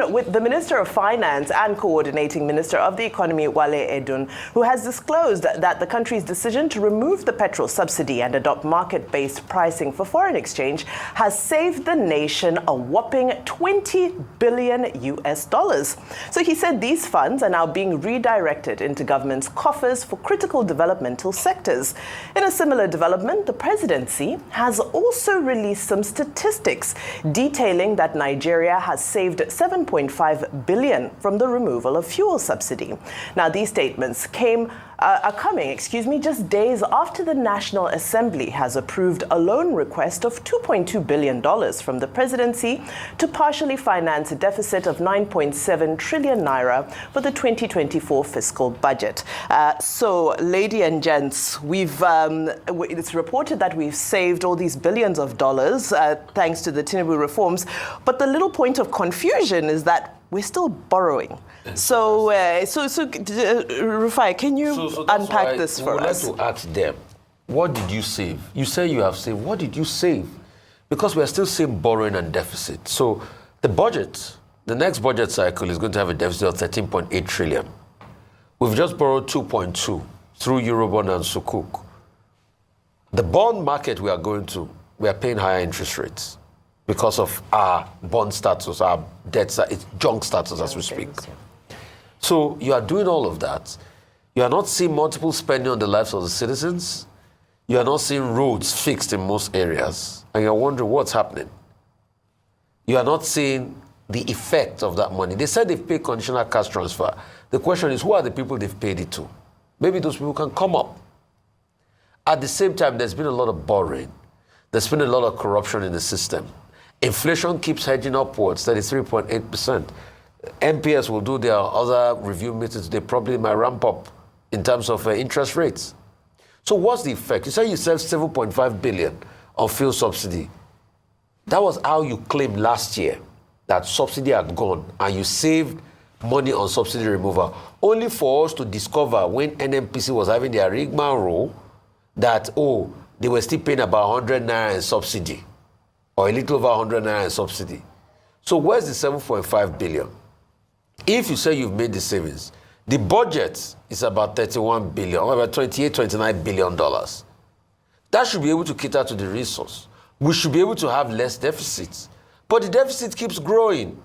With the Minister of Finance and Coordinating Minister of the Economy, Wale Edun, who has disclosed that the country's decision to remove the petrol subsidy and adopt market-based pricing for foreign exchange has saved the nation a whopping $20 billion US. So he said these funds are now being redirected into government's coffers for critical developmental sectors. In a similar development, the presidency has also released some statistics detailing that Nigeria has saved $7.5 billion from the removal of fuel subsidy. Now, these statements are coming just days after the National Assembly has approved a loan request of $2.2 billion from the presidency to partially finance a deficit of 9.7 trillion naira for the 2024 fiscal budget. So, ladies and gents, it's reported that we've saved all these billions of dollars thanks to the Tinubu reforms, but the little point of confusion is that we're still borrowing. So, Rufai, can you unpack this for us? I would like to ask them, what did you save? You say you have saved. What did you save? Because we're still seeing borrowing and deficit. So the next budget cycle is going to have a deficit of 13.8 trillion. We've just borrowed 2.2 through Eurobond and Sukuk. The bond market we are paying higher interest rates because of our bond status, our debt, it's junk status as we speak. So you are doing all of that. You are not seeing multiple spending on the lives of the citizens. You are not seeing roads fixed in most areas. And you're wondering what's happening. You are not seeing the effect of that money. They said they've paid conditional cash transfer. The question is, who are the people they've paid it to? Maybe those people can come up. At the same time, there's been a lot of borrowing. There's been a lot of corruption in the system. Inflation keeps hedging upwards, 33.8%. MPS will do their other review meetings. They probably might ramp up in terms of interest rates. So what's the effect? You say you saved 7.5 billion on fuel subsidy. That was how you claimed last year that subsidy had gone and you saved money on subsidy removal. Only for us to discover when NNPC was having their rigmarole that, they were still paying about 100 naira in subsidy. Or a little over 100 naira in subsidy. So where's the 7.5 billion? If you say you've made the savings, the budget is about 31 billion, or about 28, 29 billion dollars. That should be able to cater to the resource. We should be able to have less deficits. But the deficit keeps growing.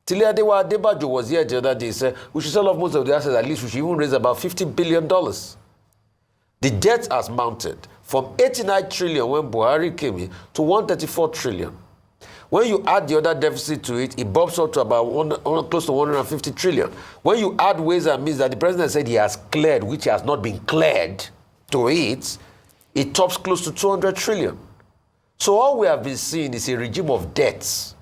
Tilia Adebajo was here the other day, said we should sell off most of the assets, at least we should even raise about $50 billion. The debt has mounted from 89 trillion when Buhari came in to 134 trillion. When you add the other deficit to it, it bumps up to about close to 150 trillion. When you add ways and means that the president said he has cleared, which has not been cleared to it tops close to 200 trillion. So all we have been seeing is a regime of debts.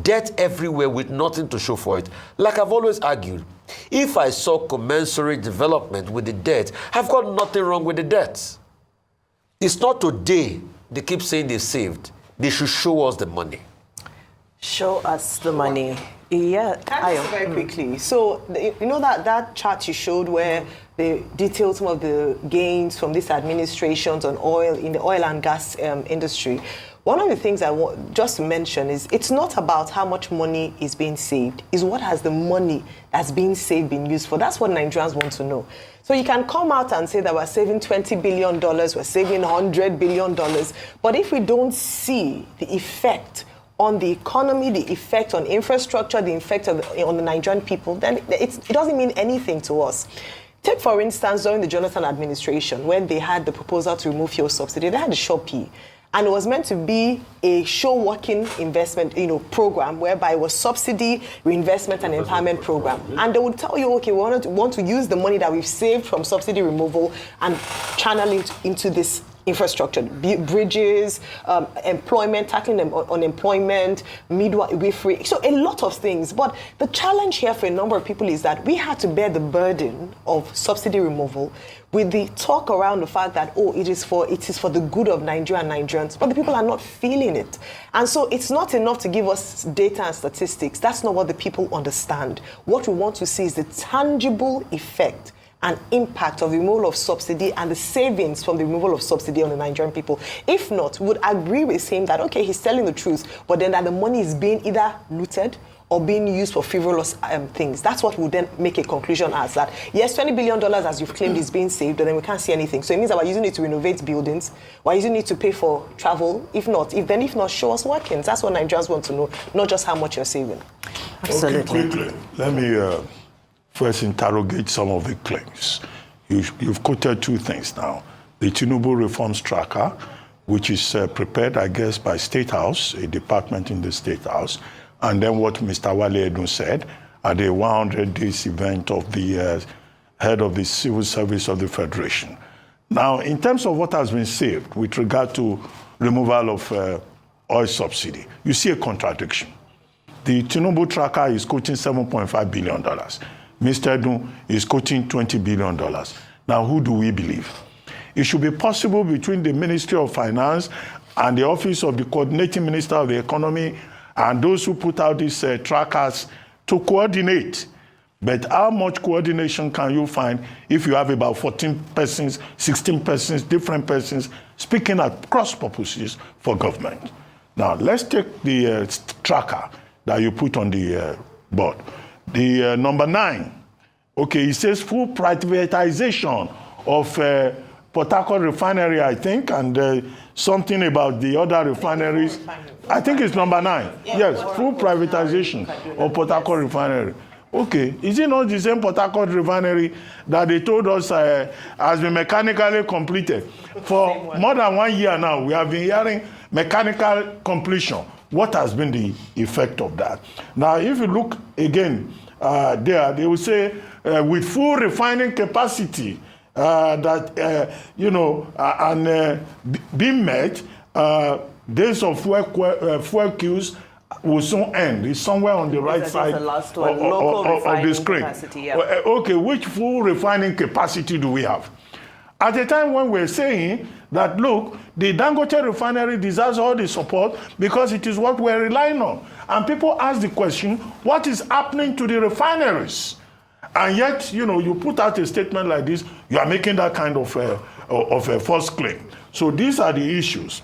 Debt everywhere with nothing to show for it. Like I've always argued, if I saw commensurate development with the debt, I've got nothing wrong with the debts. It's not today they keep saying they've saved. They should show us the money. Show us the money. Yeah. Very quickly. So, you know that chart you showed where they detailed some of the gains from these administrations on oil, in the oil and gas industry. One of the things I want just to mention is it's not about how much money is being saved, it's what has the money that's being saved been used for. That's what Nigerians want to know. So you can come out and say that we're saving $20 billion, we're saving $100 billion, but if we don't see the effect on the economy, the effect on infrastructure, the effect on the Nigerian people, then it doesn't mean anything to us. Take, for instance, during the Jonathan administration, when they had the proposal to remove fuel subsidy, they had the Shopee. And it was meant to be a show-working investment, program whereby it was subsidy, reinvestment, and empowerment program. And they would tell you, okay, we want to use the money that we've saved from subsidy removal and channel it into this infrastructure, bridges, employment, tackling unemployment, midwifery, so a lot of things. But the challenge here for a number of people is that we had to bear the burden of subsidy removal with the talk around the fact that, it is for the good of Nigeria and Nigerians, but the people are not feeling it. And so it's not enough to give us data and statistics. That's not what the people understand. What we want to see is the tangible effect and impact of the removal of subsidy and the savings from the removal of subsidy on the Nigerian people. If not, we would agree with him that, okay, he's telling the truth, but then that the money is being either looted or being used for frivolous things. That's what would then make a conclusion as that, yes, $20 billion, as you've claimed, is being saved, and then we can't see anything. So it means that we're using it to renovate buildings, we're using it to pay for travel. If not, show us workings. That's what Nigerians want to know, not just how much you're saving. Absolutely. Okay, quickly, let me first interrogate some of the claims. You've quoted two things now. The Tinubu Reforms Tracker, which is prepared, I guess, by State House, a department in the State House, and then what Mr. Wale Edun said at the 100 days event of the head of the Civil Service of the Federation. Now, in terms of what has been saved with regard to removal of oil subsidy, you see a contradiction. The Tinubu tracker is quoting $7.5 billion. Mr. Edun is quoting $20 billion. Now, who do we believe? It should be possible between the Ministry of Finance and the Office of the Coordinating Minister of the Economy and those who put out these trackers to coordinate. But how much coordination can you find if you have about 14 persons, 16 persons, different persons speaking at cross purposes for government? Now, let's take the tracker that you put on the board. The number 9, okay, it says full privatization of Port Harcourt refinery, I think, and something about the other refineries. I think it's number 9. Yes, full privatization of Port Harcourt refinery. Okay, is it not the same Port Harcourt refinery that they told us has been mechanically completed? For more than 1 year now, we have been hearing mechanical completion. What has been the effect of that? Now, if you look again there, they will say with full refining capacity, being met, days of fuel queues will soon end. It's somewhere on the right side of the screen. Okay, which full refining capacity do we have? At the time when we're saying that, look, the Dangote refinery deserves all the support because it is what we're relying on. And people ask the question, what is happening to the refineries? And yet, you put out a statement like this, you are making that kind of a false claim. So these are the issues.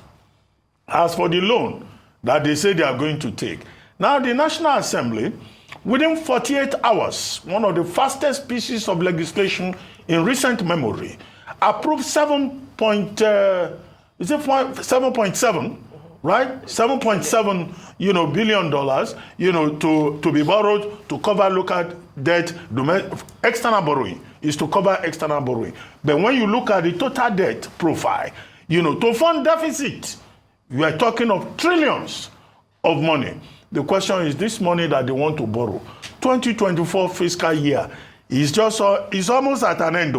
As for the loan that they say they are going to take, now the National Assembly, within 48 hours, one of the fastest pieces of legislation in recent memory, approved 7.7, right? $7.7 billion, to be borrowed to cover local debt. External borrowing is to cover external borrowing. But when you look at the total debt profile, to fund deficit, you are talking of trillions of money. The question is, this money that they want to borrow, 2024 fiscal year, is almost at an end.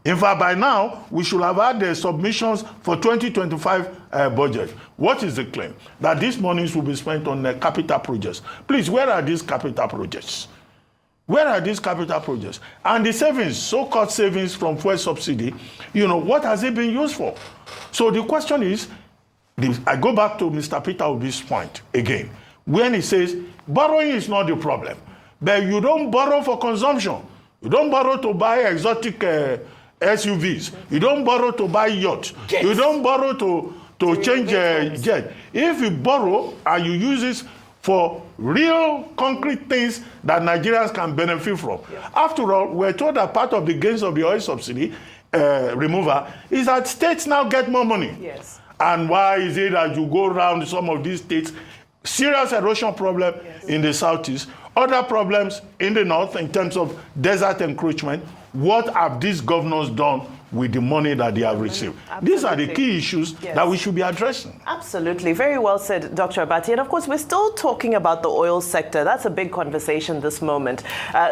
In fact, by now, we should have had the submissions for 2025 budget. What is the claim? That these monies will be spent on capital projects. Please, where are these capital projects? Where are these capital projects? And the savings, so-called savings from fuel subsidy, what has it been used for? So the question is, I go back to Mr. Peter Obi's point again, when he says, borrowing is not the problem, but you don't borrow for consumption. You don't borrow to buy exotic SUVs. You don't borrow to buy yachts. You don't borrow to change jet. If you borrow and you use it for real concrete things that Nigerians can benefit from. Yeah. After all, we're told that part of the gains of the oil subsidy removal is that states now get more money. Yes. And why is it that you go around some of these states, serious erosion problem in the southeast, other problems in the north in terms of desert encroachment? What have these governors done with the money that they have received? Absolutely. These are the key issues that we should be addressing. Absolutely. Very well said, Dr. Abati. And of course, we're still talking about the oil sector. That's a big conversation this moment.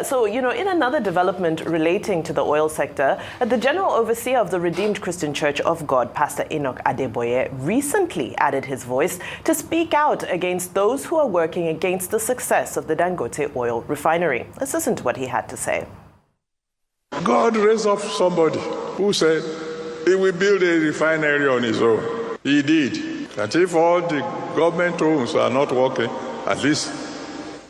So, in another development relating to the oil sector, the General Overseer of the Redeemed Christian Church of God, Pastor Enoch Adeboye, recently added his voice to speak out against those who are working against the success of the Dangote oil refinery. Let's listen to what he had to say. God raised up somebody who said he will build a refinery on his own. He did. That if all the government homes are not working, at least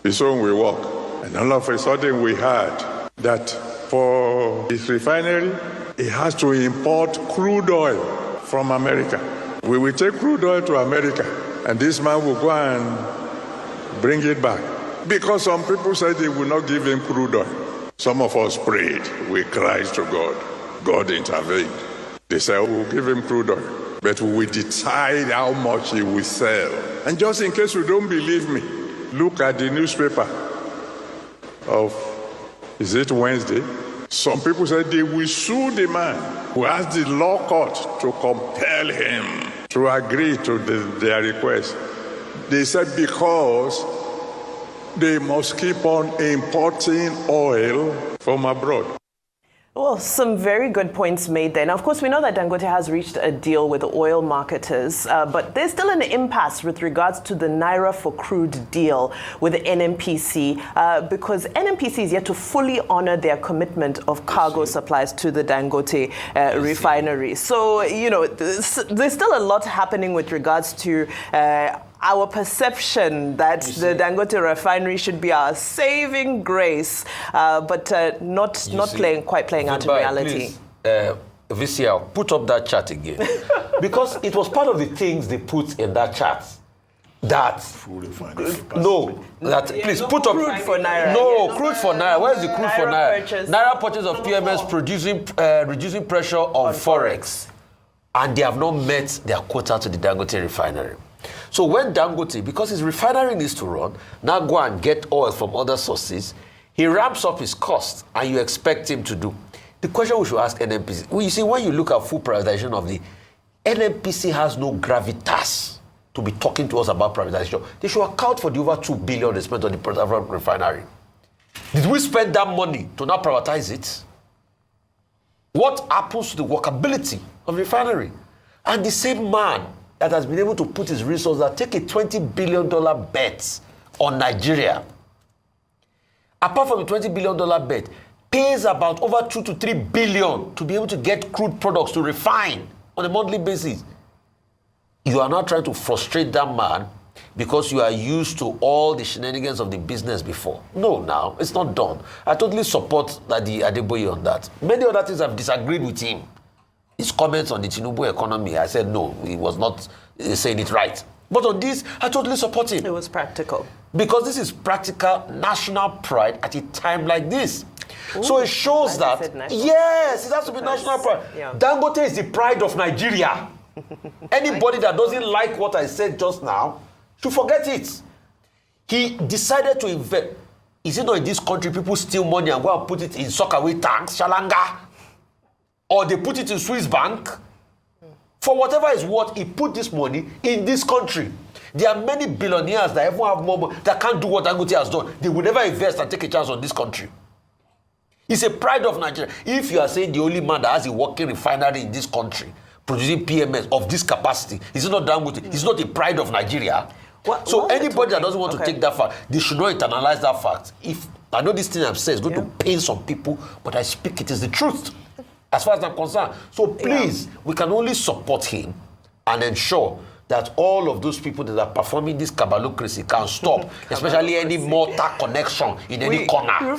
his own will work. And all of a sudden we heard that for his refinery, he has to import crude oil from America. We will take crude oil to America, and this man will go and bring it back. Because some people said they will not give him crude oil. Some of us prayed. We cried to God. God intervened. They said, we'll give him crude oil, but we will decide how much he will sell. And just in case you don't believe me, look at the newspaper of, is it Wednesday? Some people said they will sue the man who has the law court to compel him to agree to their request. They said because they must keep on importing oil from abroad. Well, some very good points made there. Now, of course, we know that Dangote has reached a deal with the oil marketers, but there's still an impasse with regards to the Naira for crude deal with the NNPC, because NNPC is yet to fully honor their commitment of cargo supplies to the Dangote refinery. So, you know, there's still a lot happening with regards to our perception that the Dangote refinery should be our saving grace, but not playing out in reality. Please, VCL, put up that chart again. Because it was part of the things they put in that chart. That please put up crude for Naira. No, crude for Naira. Where is the crude for Naira? Purchase. Naira purchase of PMS reducing pressure on forex. And they have not met their quota to the Dangote refinery. So when Dangote, because his refinery needs to run, now go and get oil from other sources, he ramps up his cost, and you expect him to do. The question we should ask NNPC, well, you see, when you look at full privatization of the, NNPC has no gravitas to be talking to us about privatization. They should account for the over 2 billion they spent on the Port Harcourt refinery. Did we spend that money to now privatize it? What happens to the workability of the refinery? And the same man that has been able to put his resources that take a $20 billion bet on Nigeria, apart from the $20 billion bet, pays about over 2 to 3 billion to be able to get crude products to refine on a monthly basis. You are now trying to frustrate that man because you are used to all the shenanigans of the business before. No, now, it's not done. I totally support the Adeboye on that. Many other things I've disagreed with him. His comments on the Tinubu economy, I said no, he was not saying it right. But on this, I totally support him. It was practical. Because this is practical national pride at a time like this. Ooh, so it shows that, yes, it has to be national pride. Yeah. Dangote is the pride of Nigeria. Anybody that doesn't like what I said just now should forget it. He decided to invest. Is it not in this country people steal money and go and put it in sockaway tanks, Shalanga? Or they put it in Swiss bank? For whatever is worth, he put this money in this country. There are many billionaires that even have more money that can't do what Dangote has done. They will never invest and take a chance on this country. It's a pride of Nigeria. If you are saying the only man that has a working refinery in this country, producing PMS of this capacity, is it not Dangote? It's not a pride of Nigeria. So anybody that doesn't want to take that fact, they should not internalize that fact. If I know this thing I'm saying is going to pain some people, but I speak it is the truth. As far as I'm concerned. So please, we can only support him and ensure that all of those people that are performing this cabalocracy can stop, especially any mortar connection in any corner.